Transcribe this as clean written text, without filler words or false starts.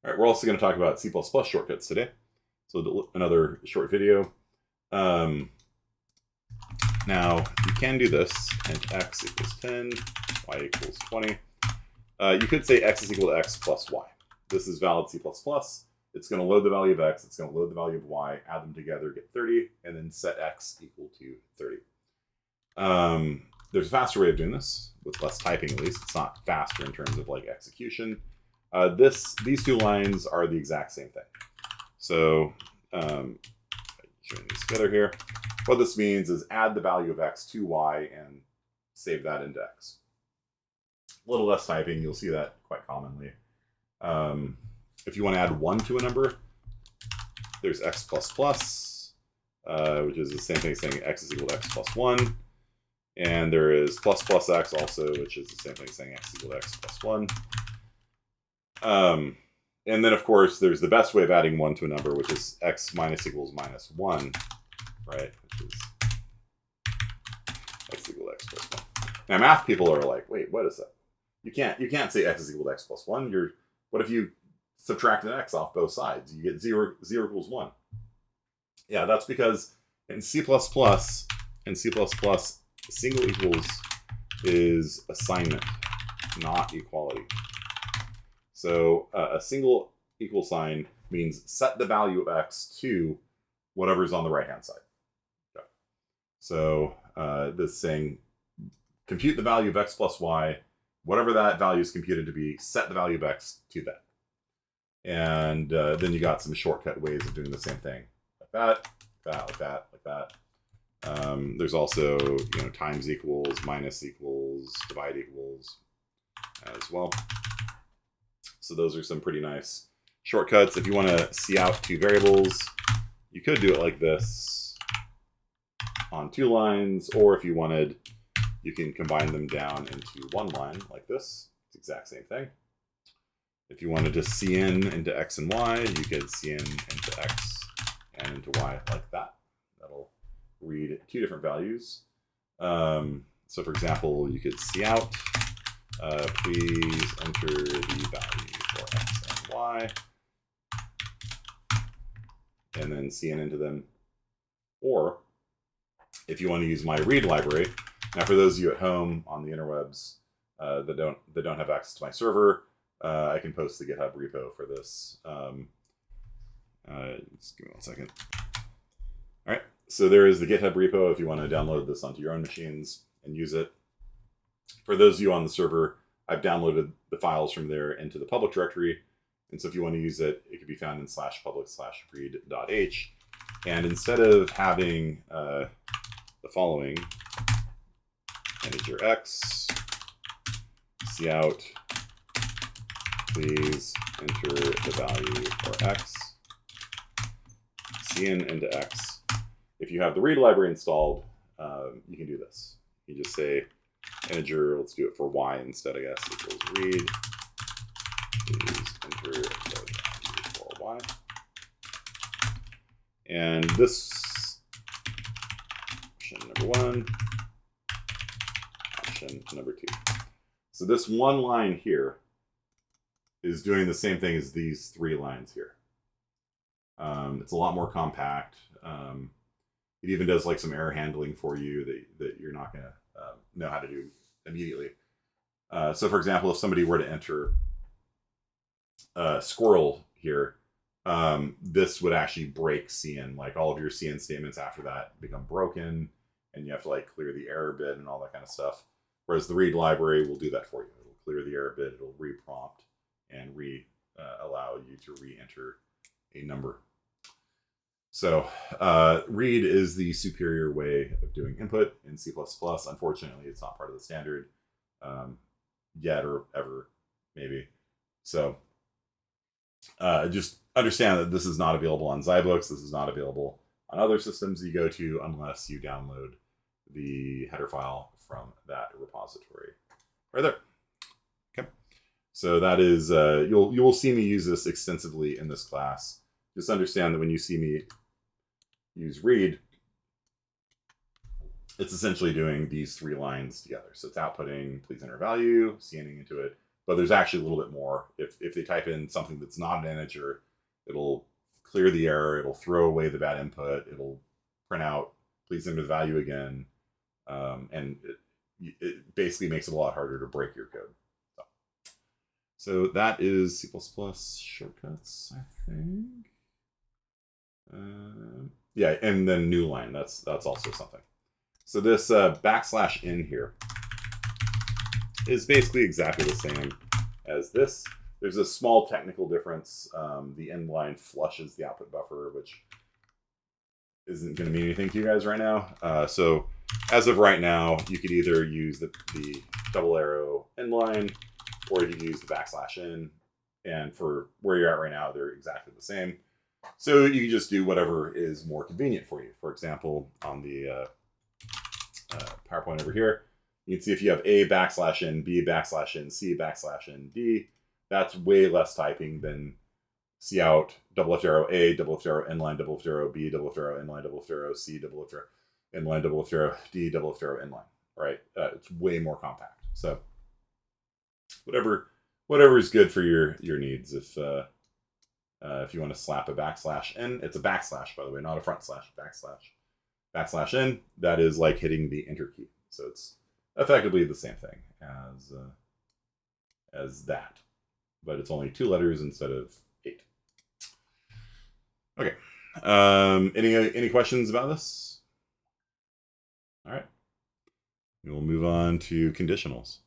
All right, we're also going to talk about C++ shortcuts today. So another short video. Um, Now, you can do this, int x equals 10, y equals 20. You could say x is equal to x plus y. This is valid C++. It's going to load the value of x, it's going to load the value of y, add them together, get 30, and then set x equal to 30. There's a faster way of doing this, with less typing at least. It's not faster in terms of like execution. These two lines are the exact same thing. So, join these together here. What this means is add the value of x to y and save that into x. A little less typing, you'll see that quite commonly. If you want to add 1 to a number, there's x plus plus, which is the same thing as saying x is equal to x plus 1. And there is plus plus x also, which is the same thing as saying x is equal to x plus 1. And then, of course, there's the best way of adding 1 to a number, which is x minus equals minus 1, right? Which is x equal to x plus 1. Now, math people are like, wait, what is that? You can't say x is equal to x plus 1. What if you subtract an x off both sides? You get 0 equals 1. Yeah, that's because in C++, single equals is assignment, not equality. So a single equal sign means set the value of x to whatever's on the right-hand side. Okay. So this is saying compute the value of x plus y, whatever that value is computed to be, set the value of x to that. And then you got some shortcut ways of doing the same thing. Like that, like that, like that. There's also, times equals, minus equals, divide equals as well. So those are some pretty nice shortcuts. If you want to see out two variables, you could do it like this on 2 lines, or if you wanted, you can combine them down into 1 line like this. It's the exact same thing. If you wanted to cin into x and y, you could cin into x and into y like that. That'll read 2 different values. So for example, you could cout, please enter the value for x and y, and then cin into them. Or if you want to use my read library, now for those of you at home on the interwebs that don't have access to my server, I can post the GitHub repo for this. Just give me 1 second. All right, so there is the GitHub repo if you want to download this onto your own machines and use it. For those of you on the server, I've downloaded the files from there into the public directory. And so if you want to use it, it can be found in /public/read.h. And instead of having the following, integer x, cout, please enter the value for x, cin into x. If you have the read library installed, you can do this. You just say integer, let's do it for y instead, I guess, equals read. Please enter the value for y. And this option number 1, option number 2. So this 1 line here is doing the same thing as these 3 lines here. It's a lot more compact. It even does like some error handling for you that you're not going to know how to do immediately. So for example, if somebody were to enter squirrel here, this would actually break cin. Like all of your cin statements after that become broken, and you have to like clear the error bit and all that kind of stuff. Whereas the read library will do that for you. It'll clear the error bit, it'll reprompt, and allow you to re-enter a number. So read is the superior way of doing input in C++. Unfortunately, it's not part of the standard yet or ever, maybe. So just understand that this is not available on Zybooks. This is not available on other systems you go to unless you download the header file from that repository right there. Okay. So that is, you will see me use this extensively in this class. Just understand that when you see me use read, it's essentially doing these 3 lines together. So it's outputting please enter value, cinning into it, but there's actually a little bit more. If they type in something that's not an integer, it'll clear the error, it'll throw away the bad input, it'll print out, please enter the value again, and it basically makes it a lot harder to break your code. So that is C++ shortcuts, I think. Yeah, and then new line, that's also something. So this \n here is basically exactly the same as this. There's a small technical difference. The end line flushes the output buffer, which isn't going to mean anything to you guys right now. So as of right now, you could either use the double arrow end line, or you can use the \n. And for where you're at right now, they're exactly the same. So you can just do whatever is more convenient for you. For example, on the PowerPoint over here, you can see if you have A \n, B \n, C \n, D, that's way less typing than cout double left arrow A, double left arrow end line, double left arrow B, double left arrow end line, double left arrow C, double left arrow end line, double left arrow D, double left arrow end line. Right? It's way more compact. So whatever is good for your needs. If you want to slap a \n, it's a backslash, by the way, not a front slash, \n, that is like hitting the enter key. So it's effectively the same thing as that, but it's only 2 letters instead of 8. Okay. Any questions about this? All right. We'll move on to conditionals.